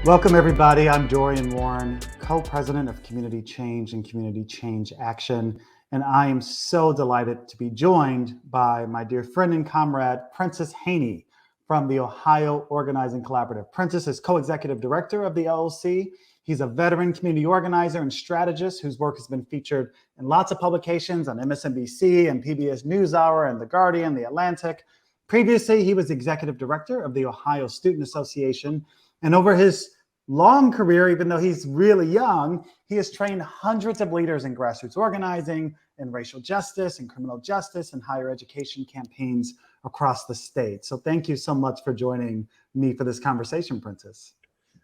Welcome, everybody. I'm Dorian Warren, co-president of Community Change and Community Change Action. And I am so delighted to be joined by my dear friend and comrade, Prentiss Haney from the Ohio Organizing Collaborative. Prentiss is co-executive director of the LOC. He's a veteran community organizer and strategist whose work has been featured in lots of publications on MSNBC and PBS NewsHour and The Guardian, The Atlantic. Previously, he was executive director of the Ohio Student Association. And over his long career, even though he's really young, he has trained hundreds of leaders in grassroots organizing, in racial justice, and criminal justice, and higher education campaigns across the state. So thank you so much for joining me for this conversation, Prentiss.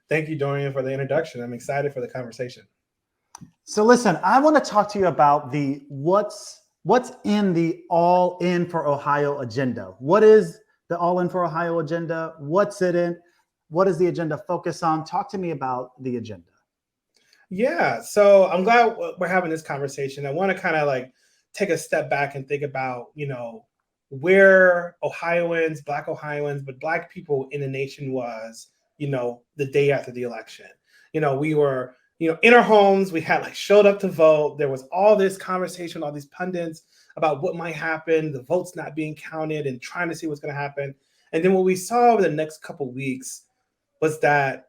Thank you, Dorian, for the introduction. I'm excited for the conversation. So listen, I want to talk to you about the what's in the All In for Ohio agenda. What is the All In for Ohio agenda? What's it in? What does the agenda focus on? Talk to me about the agenda. Yeah, so I'm glad we're having this conversation. I want to kind of like take a step back and think about, where Ohioans, Black Ohioans, but Black people in the nation was, the day after the election. We were, in our homes, we had showed up to vote. There was all this conversation, all these pundits about what might happen, the votes not being counted and trying to see what's going to happen. And then what we saw over the next couple of weeks was that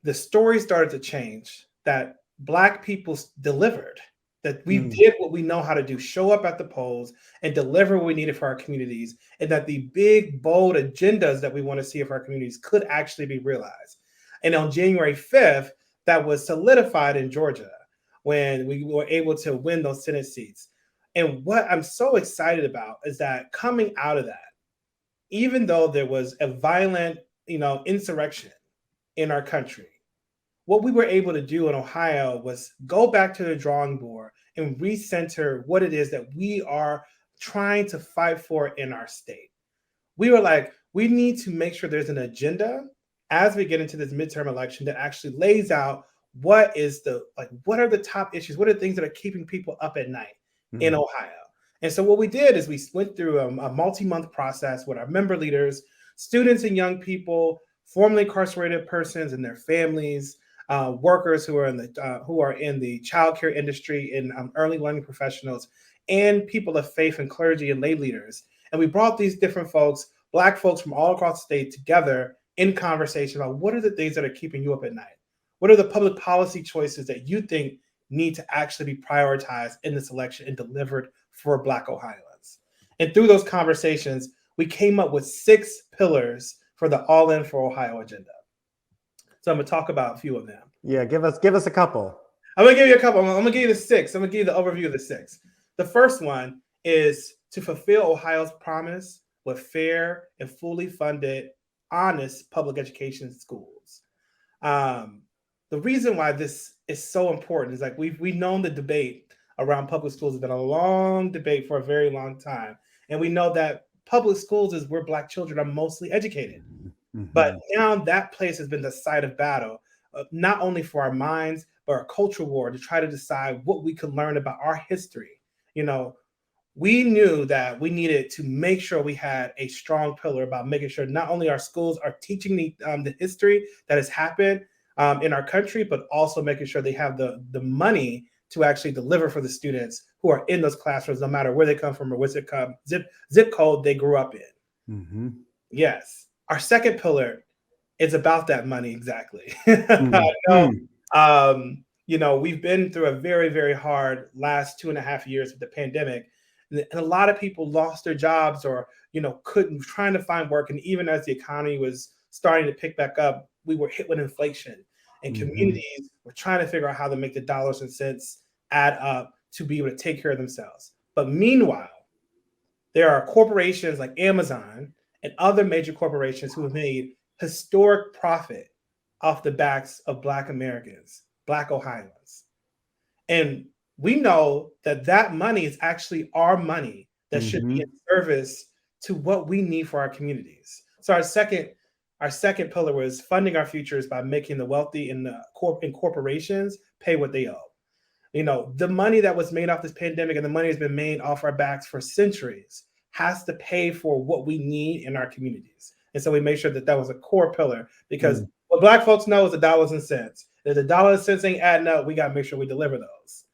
the story started to change, that Black people delivered, that we did what we know how to do, show up at the polls and deliver what we needed for our communities, and that the big, bold agendas that we want to see of our communities could actually be realized. And on January 5th, that was solidified in Georgia when we were able to win those Senate seats. And what I'm so excited about is that coming out of that, even though there was a violent insurrection in our country, what we were able to do in Ohio was go back to the drawing board and recenter what it is that we are trying to fight for in our state. We were like, we need to make sure there's an agenda as we get into this midterm election that actually lays out what are the top issues, what are the things that are keeping people up at night in Ohio. And so what we did is we went through a multi-month process with our member leaders, students and young people, formerly incarcerated persons and their families, workers who are in the childcare industry, and early learning professionals, and people of faith and clergy and lay leaders. And we brought these different folks, Black folks from all across the state, together in conversation about what are the things that are keeping you up at night? What are the public policy choices that you think need to actually be prioritized in this election and delivered for Black Ohioans? And through those conversations, we came up with 6 pillars for the All In for Ohio agenda. So I'm going to talk about a few of them. Yeah, give us a couple. I'm going to give you a couple. I'm going to give you the 6. I'm going to give you the overview of the 6. The first one is to fulfill Ohio's promise with fair and fully funded, honest public education schools. The reason why this is so important is we've known the debate around public schools has been a long debate for a very long time. And we know that public schools is where Black children are mostly educated. But now that place has been the site of battle, not only for our minds, but our cultural war to try to decide what we could learn about our history. We knew that we needed to make sure we had a strong pillar about making sure not only our schools are teaching the history that has happened in our country, but also making sure they have the money to actually deliver for the students who are in those classrooms, no matter where they come from or what zip code they grew up in. Yes. Our second pillar is about that money, exactly. We've been through a very, very hard last 2.5 years with the pandemic, and a lot of people lost their jobs or trying to find work. And even as the economy was starting to pick back up, we were hit with inflation, and communities were trying to figure out how to make the dollars and cents add up to be able to take care of themselves. But meanwhile, there are corporations like Amazon and other major corporations who have made historic profit off the backs of Black Americans, Black Ohioans. And we know that money is actually our money that should be in service to what we need for our communities. So our second pillar was funding our futures by making the wealthy and corporations pay what they owe. The money that was made off this pandemic and the money has been made off our backs for centuries has to pay for what we need in our communities. And so we made sure that was a core pillar, because What Black folks know is the dollars and cents. If the dollars and cents ain't adding up, we got to make sure we deliver those.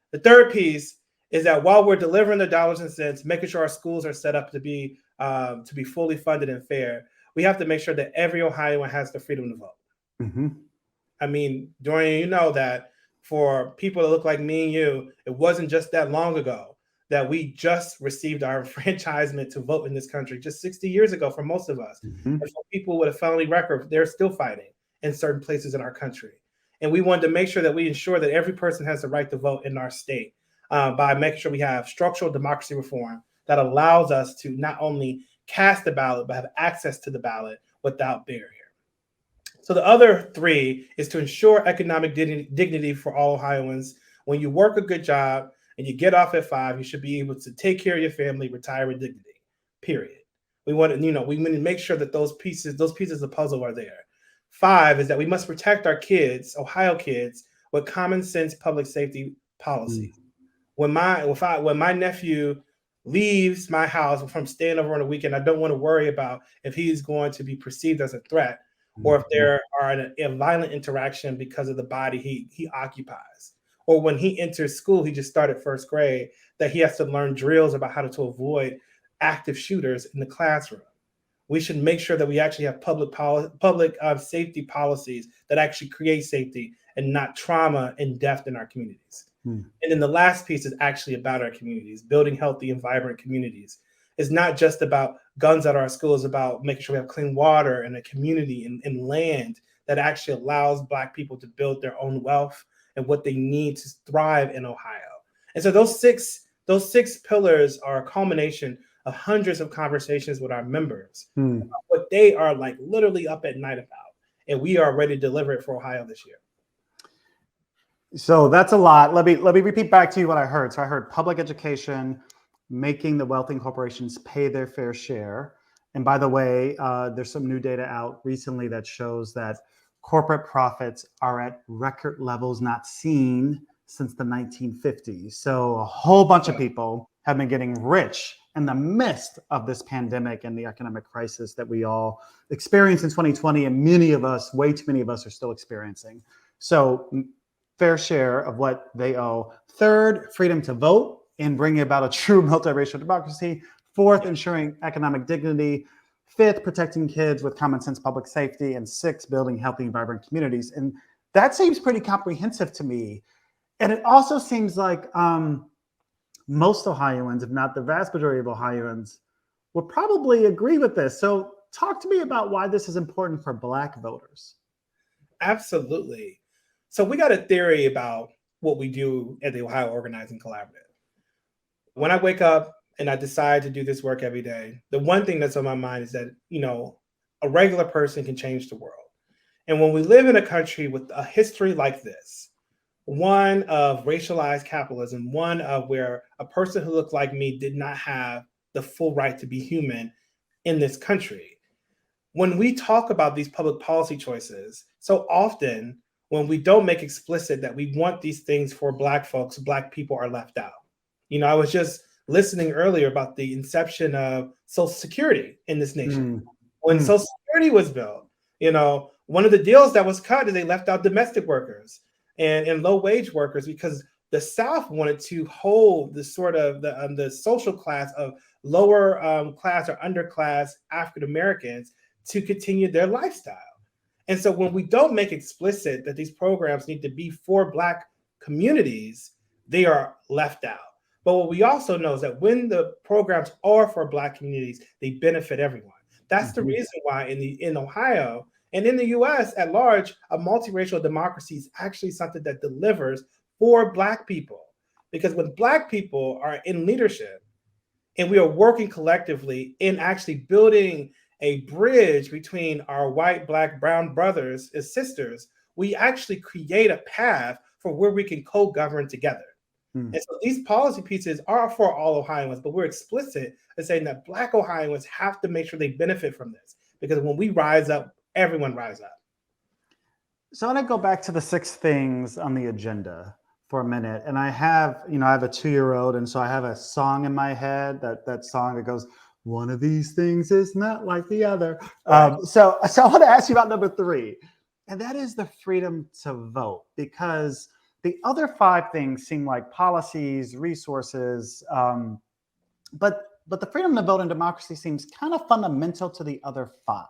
The third piece is that while we're delivering the dollars and cents, making sure our schools are set up to be fully funded and fair, we have to make sure that every Ohioan has the freedom to vote. Mm-hmm. I mean, Dorian, you know that for people that look like me and you, it wasn't just that long ago that we just received our enfranchisement to vote in this country, just 60 years ago for most of us. Mm-hmm. And for people with a felony record, they're still fighting in certain places in our country. And we wanted to make sure that we ensure that every person has the right to vote in our state by making sure we have structural democracy reform that allows us to not only cast the ballot, but have access to the ballot without barrier. So the other three is to ensure economic dignity for all Ohioans. When you work a good job and you get off at 5, you should be able to take care of your family, retire with dignity, period. We want to make sure that those pieces of the puzzle are there. 5 is that we must protect our kids, Ohio kids, with common sense public safety policies. When my nephew leaves my house from staying over on a weekend, I don't want to worry about if he's going to be perceived as a threat or if there are a violent interaction because of the body he occupies. Or when he enters school, he just started first grade, that he has to learn drills about how to avoid active shooters in the classroom. We should make sure that we actually have public safety policies that actually create safety and not trauma and death in our communities. And then the last piece is actually about our communities, building healthy and vibrant communities. It's not just about guns at our schools, it's about making sure we have clean water and a community and land that actually allows Black people to build their own wealth and what they need to thrive in Ohio. And so those six pillars are a culmination of hundreds of conversations with our members about what they are like literally up at night about. And we are ready to deliver it for Ohio this year. So that's a lot. Let me repeat back to you what I heard. So I heard public education, making the wealthy corporations pay their fair share. And by the way, there's some new data out recently that shows that corporate profits are at record levels not seen since the 1950s. So a whole bunch of people have been getting rich in the midst of this pandemic and the economic crisis that we all experienced in 2020, and many of us, way too many of us, are still experiencing. So fair share of what they owe. Third, freedom to vote and bringing about a true multiracial democracy. Fourth, ensuring economic dignity. Fifth, protecting kids with common sense public safety. And sixth, building healthy and vibrant communities. And that seems pretty comprehensive to me. And it also seems like most Ohioans, if not the vast majority of Ohioans, would probably agree with this. So talk to me about why this is important for Black voters. Absolutely. So we got a theory about what we do at the Ohio Organizing Collaborative. When I wake up and I decide to do this work every day, the one thing that's on my mind is that, a regular person can change the world. And when we live in a country with a history like this, one of racialized capitalism, one of where a person who looked like me did not have the full right to be human in this country. When we talk about these public policy choices, so often when we don't make explicit that we want these things for Black folks, Black people are left out. I was just listening earlier about the inception of Social Security in this nation. When Social Security was built, one of the deals that was cut is they left out domestic workers and low wage workers because the South wanted to hold the sort of the social class of lower class or underclass African Americans to continue their lifestyle. And so when we don't make explicit that these programs need to be for Black communities, they are left out. But what we also know is that when the programs are for Black communities, they benefit everyone. That's the reason why in Ohio and in the US at large, a multiracial democracy is actually something that delivers for Black people. Because when Black people are in leadership and we are working collectively in actually building a bridge between our white, Black, brown brothers and sisters, we actually create a path for where we can co-govern together. And so these policy pieces are for all Ohioans, but we're explicit in saying that Black Ohioans have to make sure they benefit from this. Because when we rise up, everyone rise up. So I want to go back to the 6 things on the agenda for a minute. And I have a 2-year-old, and so I have a song in my head, that song that goes, one of these things is not like the other. Right. So I want to ask you about number 3. and that is the freedom to vote, because the other five things seem like policies, resources, but the freedom to vote in democracy seems kind of fundamental to the other five.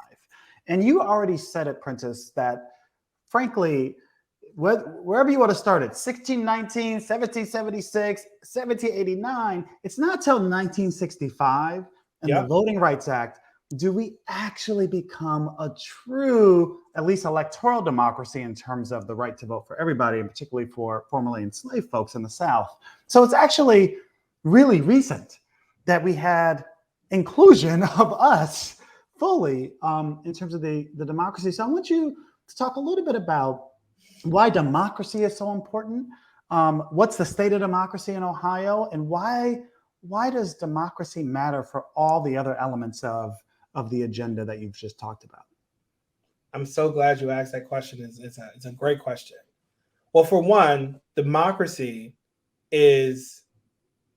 And you already said it, Prentiss, that frankly, wherever you want to start it, 1619, 1776, 1789, it's not till 1965 and the Yep. Voting Rights Act do we actually become a true, at least electoral democracy in terms of the right to vote for everybody, and particularly for formerly enslaved folks in the South. So it's actually really recent that we had inclusion of us fully in terms of the democracy. So I want you to talk a little bit about why democracy is so important. What's the state of democracy in Ohio, and why does democracy matter for all the other elements of the agenda that you've just talked about? I'm so glad you asked that question. It's a great question. Well, for one, democracy is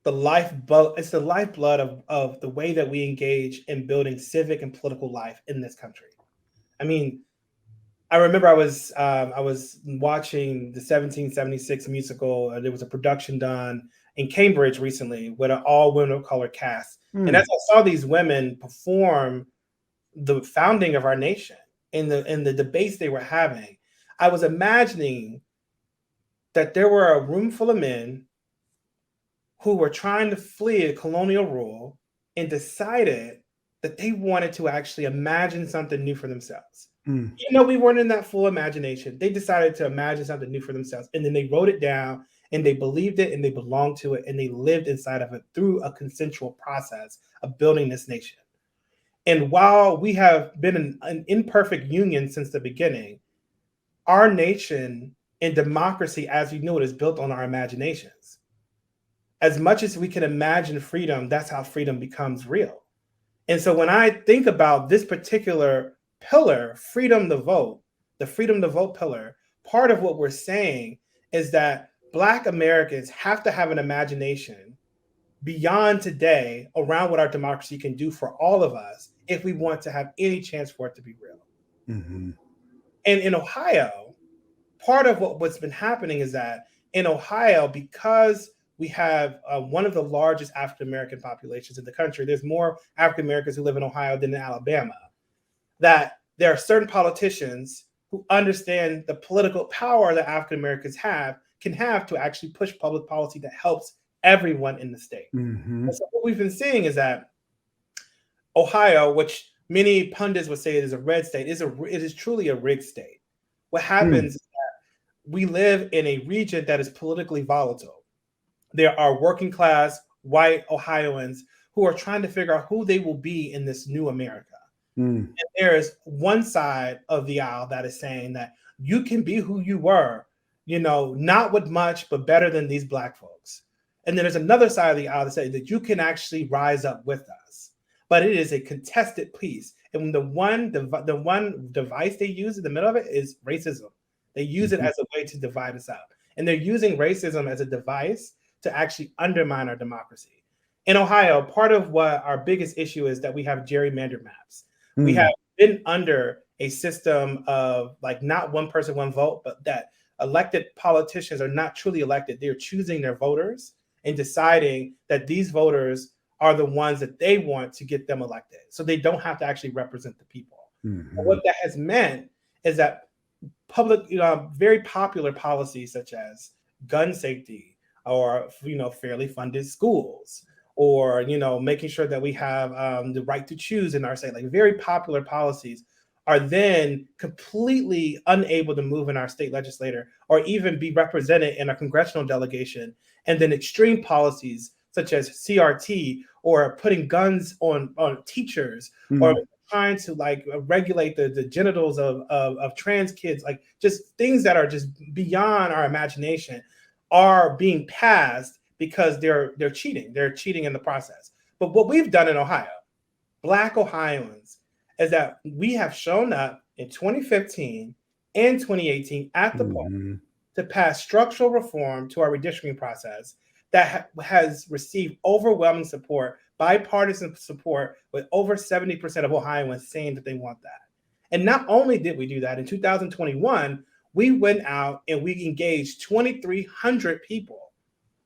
the lifeblood. It's the lifeblood of the way that we engage in building civic and political life in this country. I mean, I remember I was watching the 1776 musical. There was a production done in Cambridge recently with an all women of color cast, and as I saw these women perform the founding of our nation in the debates they were having, I was imagining that there were a room full of men who were trying to flee colonial rule and decided that they wanted to actually imagine something new for themselves. You know, we weren't in that full imagination. They decided to imagine something new for themselves, and then they wrote it down, and they believed it, and they belonged to it, and they lived inside of it through a consensual process of building this nation. And while we have been an imperfect union since the beginning, our nation and democracy as we knew it is built on our imaginations. As much as we can imagine freedom, that's how freedom becomes real. And so when I think about this particular pillar, the freedom to vote pillar, part of what we're saying is that Black Americans have to have an imagination beyond today around what our democracy can do for all of us if we want to have any chance for it to be real. Mm-hmm. And in Ohio, part of what's been happening is that in Ohio, because we have one of the largest African American populations in the country, there's more African Americans who live in Ohio than in Alabama, that there are certain politicians who understand the political power that African Americans can have to actually push public policy that helps everyone in the state. Mm-hmm. And so what we've been seeing is that Ohio, which many pundits would say it is a red state, it is truly a rigged state. What happens is that we live in a region that is politically volatile. There are working class white Ohioans who are trying to figure out who they will be in this new America. And there is one side of the aisle that is saying that you can be who you were, you know, not with much, but better than these Black folks. And then there's another side of the aisle that says that you can actually rise up with us. But it is a contested piece. And the one device they use in the middle of it is racism. They use it as a way to divide us up. And they're using racism as a device to actually undermine our democracy. In Ohio, part of what our biggest issue is that we have gerrymandered maps. We have been under a system of like not one person, one vote, but that elected politicians are not truly elected. They're choosing their voters and deciding that these voters are the ones that they want to get them elected. So they don't have to actually represent the people. What that has meant is that very popular policies such as gun safety or, fairly funded schools, or, making sure that we have the right to choose in our state, like very popular policies are then completely unable to move in our state legislature or even be represented in a congressional delegation. And then extreme policies such as CRT or putting guns on teachers or trying to regulate the genitals of trans kids, like just things that are just beyond our imagination are being passed because they're cheating. They're cheating in the process. But what we've done in Ohio, Black Ohioans, is that we have shown up in 2015 and 2018 at the polls to pass structural reform to our redistricting process that has received overwhelming support, bipartisan support, with over 70% of Ohioans saying that they want that. And not only did we do that, in 2021, we went out and we engaged 2,300 people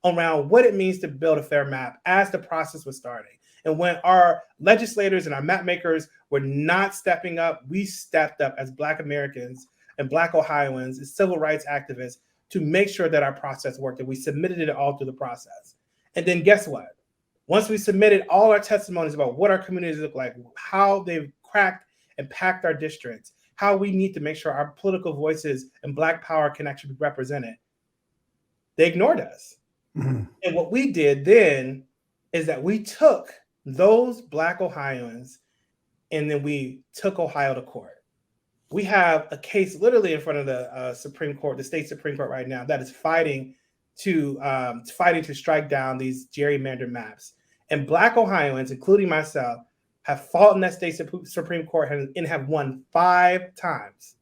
around what it means to build a fair map as the process was starting. And when our legislators and our map makers were not stepping up, we stepped up as Black Americans and Black Ohioans and civil rights activists to make sure that our process worked, and we submitted it all through the process. And then guess what? Once we submitted all our testimonies about what our communities look like, how they've cracked and packed our districts, how we need to make sure our political voices and Black power can actually be represented, they ignored us. Mm-hmm. And what we did then is that we took those Black Ohioans and then we took Ohio to court. We have a case literally in front of the Supreme Court, the state Supreme Court right now, that is fighting to strike down these gerrymandered maps. And Black Ohioans, including myself, have fought in that state Supreme Court and have won 5 times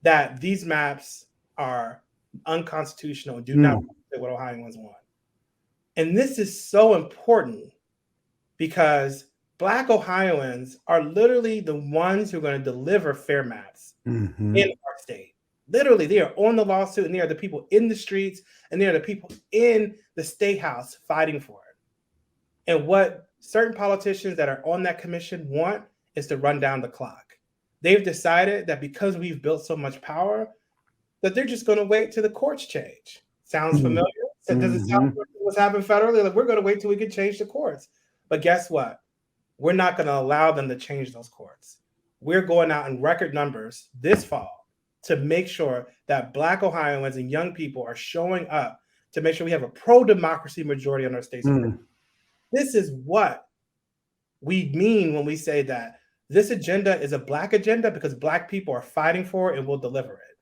that these maps are unconstitutional and do not fit what Ohioans want. And this is so important because Black Ohioans are literally the ones who are going to deliver fair maps in our state. Literally, they are on the lawsuit, and they are the people in the streets, and they are the people in the state house fighting for it. And what certain politicians that are on that commission want is to run down the clock. They've decided that because we've built so much power, that they're just going to wait till the courts change. Sounds familiar? Does it sound like what's happened federally? Like, we're going to wait till we can change the courts. But guess what? We're not going to allow them to change those courts. We're going out in record numbers this fall to make sure that Black Ohioans and young people are showing up to make sure we have a pro-democracy majority on our state Supreme Court. This is what we mean when we say that this agenda is a Black agenda because Black people are fighting for it and will deliver it.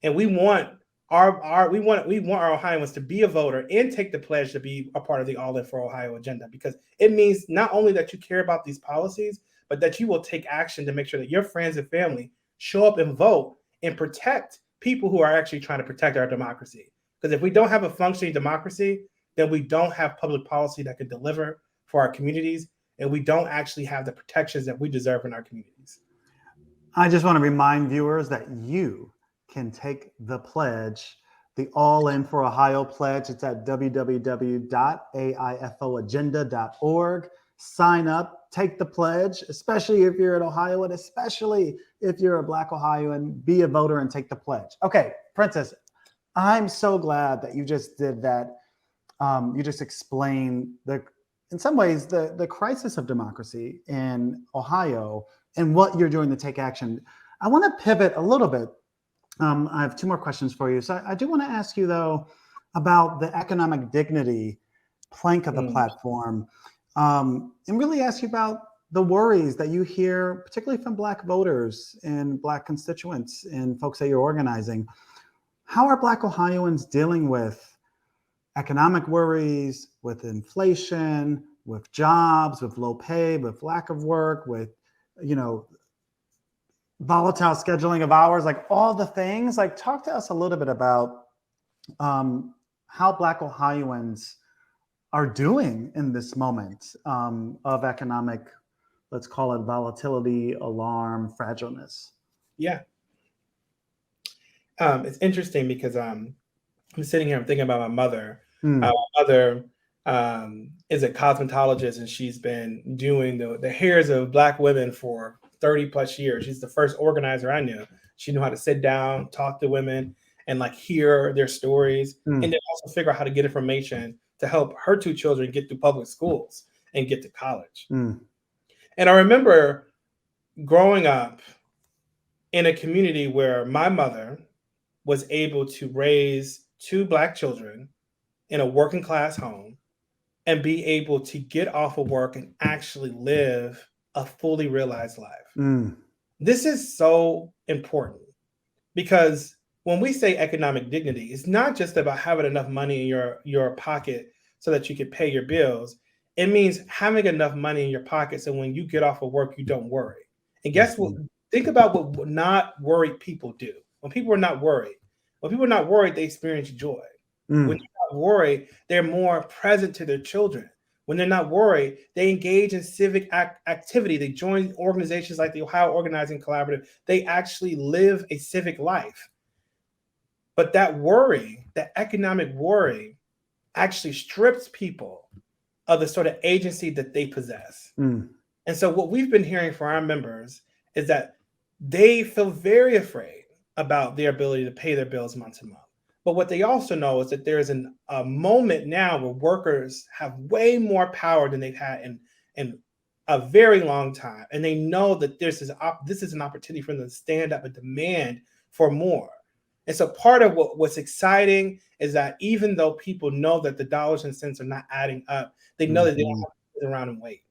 And we want our Ohioans to be a voter and take the pledge to be a part of the All In for Ohio agenda, because it means not only that you care about these policies, but that you will take action to make sure that your friends and family show up and vote and protect people who are actually trying to protect our democracy. Because if we don't have a functioning democracy, then we don't have public policy that can deliver for our communities, and we don't actually have the protections that we deserve in our communities. I just want to remind viewers that you can take the pledge, the All In for Ohio pledge. It's at www.aifoagenda.org. Sign up, take the pledge, especially if you're an Ohioan, especially if you're a Black Ohioan, be a voter and take the pledge. Okay, Prentiss, I'm so glad that you just did that. You just explained in some ways, the crisis of democracy in Ohio and what you're doing to take action. I want to pivot a little bit. I have 2 more questions for you. So I do want to ask you, though, about the economic dignity plank of the platform, and really ask you about the worries that you hear, particularly from Black voters and Black constituents and folks that you're organizing. How are Black Ohioans dealing with economic worries, with inflation, with jobs, with low pay, with lack of work, with, volatile scheduling of hours, like all the things? Like, talk to us a little bit about how Black Ohioans are doing in this moment of economic, let's call it volatility, alarm, fragileness. Yeah. It's interesting because I'm sitting here, I'm thinking about my mother. My mother is a cosmetologist, and she's been doing the hairs of Black women for 30 plus years. She's the first organizer I knew. She knew how to sit down, talk to women, and like hear their stories, and then also figure out how to get information to help her 2 children get through public schools and get to college. And I remember growing up in a community where my mother was able to raise 2 Black children in a working class home and be able to get off of work and actually live a fully realized life. This is so important because when we say economic dignity, it's not just about having enough money in your pocket so that you can pay your bills. It means having enough money in your pocket so when you get off of work, you don't worry. And guess what? Think about what not worried people do. When people are not worried, they experience joy. When you're not worried, they're more present to their children. When they're not worried, they engage in civic activity. They join organizations like the Ohio Organizing Collaborative. They actually live a civic life. But that worry, that economic worry, actually strips people of the sort of agency that they possess. Mm. And so what we've been hearing from our members is that they feel very afraid about their ability to pay their bills month to month. But what they also know is that there is a moment now where workers have way more power than they've had in a very long time. And they know that this is an opportunity for them to stand up and demand for more. And so part of what's exciting is that even though people know that the dollars and cents are not adding up, they know that they don't have to sit around and wait.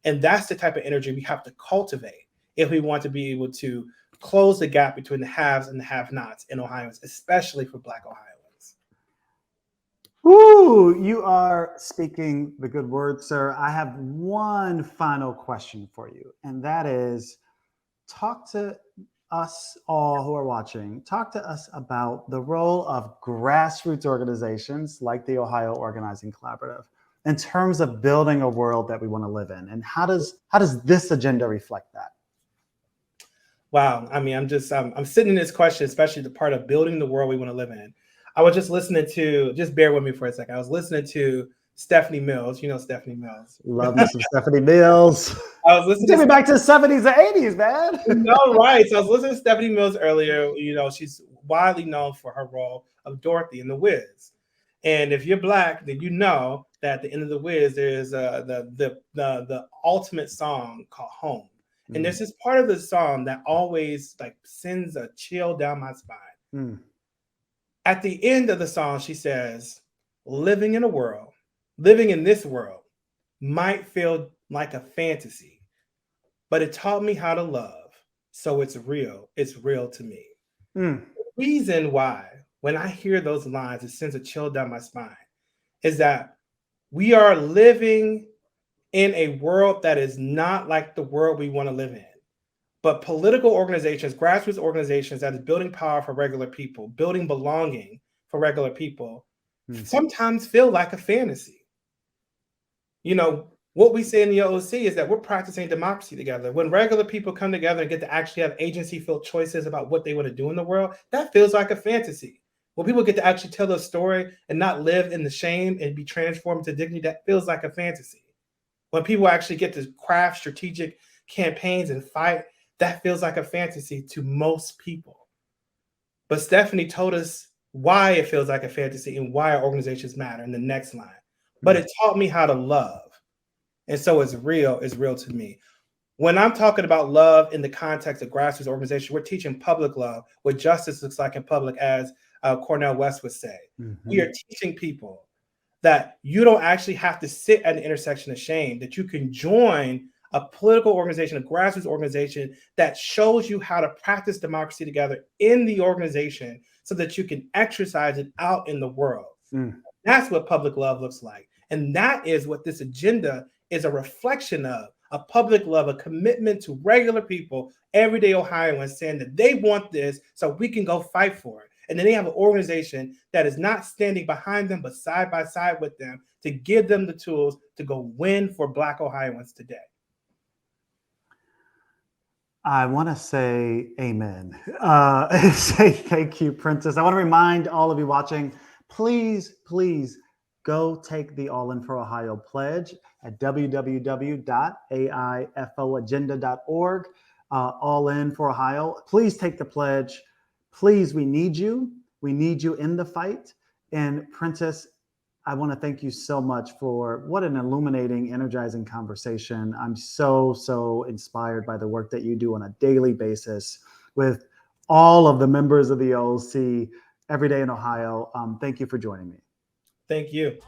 And that's the type of energy we have to cultivate if we want to be able to close the gap between the haves and the have-nots in Ohioans, especially for Black Ohioans. Ooh, you are speaking the good word, sir. I have one final question for you, and that is, talk to us all who are watching, talk to us about the role of grassroots organizations like the Ohio Organizing Collaborative in terms of building a world that we want to live in. And how does this agenda reflect that? Wow. I mean, I'm sitting in this question, especially the part of building the world we want to live in. I was just listening to, just bear with me for a second. I was listening to Stephanie Mills. You know Stephanie Mills. Love me some Stephanie Mills. I was listening Take me back to the 70s and 80s, man. No, right. So I was listening to Stephanie Mills earlier. You know, she's widely known for her role of Dorothy in The Wiz. And if you're Black, then you know that at the end of The Wiz, there's the ultimate song called Home. And there's this part of the song that always like sends a chill down my spine. At the end of the song, she says, living in this world might feel like a fantasy, but it taught me how to love. So it's real to me. The reason why, when I hear those lines, it sends a chill down my spine, is that we are living in a world that is not like the world we want to live in. But political organizations, grassroots organizations that is building power for regular people, building belonging for regular people, sometimes feel like a fantasy. You know, what we say in the OOC is that we're practicing democracy together. When regular people come together and get to actually have agency-filled choices about what they want to do in the world, that feels like a fantasy. When people get to actually tell their story and not live in the shame and be transformed to dignity, that feels like a fantasy. When people actually get to craft strategic campaigns and fight, that feels like a fantasy to most people. But Stephanie told us why it feels like a fantasy and why our organizations matter in the next line. But it taught me how to love. And so it's real to me. When I'm talking about love in the context of grassroots organization, we're teaching public love, what justice looks like in public, as Cornel West would say. We are teaching people that you don't actually have to sit at an intersection of shame, that you can join a political organization, a grassroots organization that shows you how to practice democracy together in the organization so that you can exercise it out in the world. That's what public love looks like. And that is what this agenda is a reflection of, a public love, a commitment to regular people, everyday Ohioans, saying that they want this so we can go fight for it. And then they have an organization that is not standing behind them, but side by side with them to give them the tools to go win for Black Ohioans today. I want to say amen. Say thank you, Prentiss. I want to remind all of you watching, please go take the All In for Ohio pledge at www.aifoagenda.org. All In for Ohio. Please take the pledge. Please, we need you. We need you in the fight. And Prentiss, I want to thank you so much for what an illuminating, energizing conversation. I'm so inspired by the work that you do on a daily basis with all of the members of the OLC every day in Ohio. Thank you for joining me. Thank you.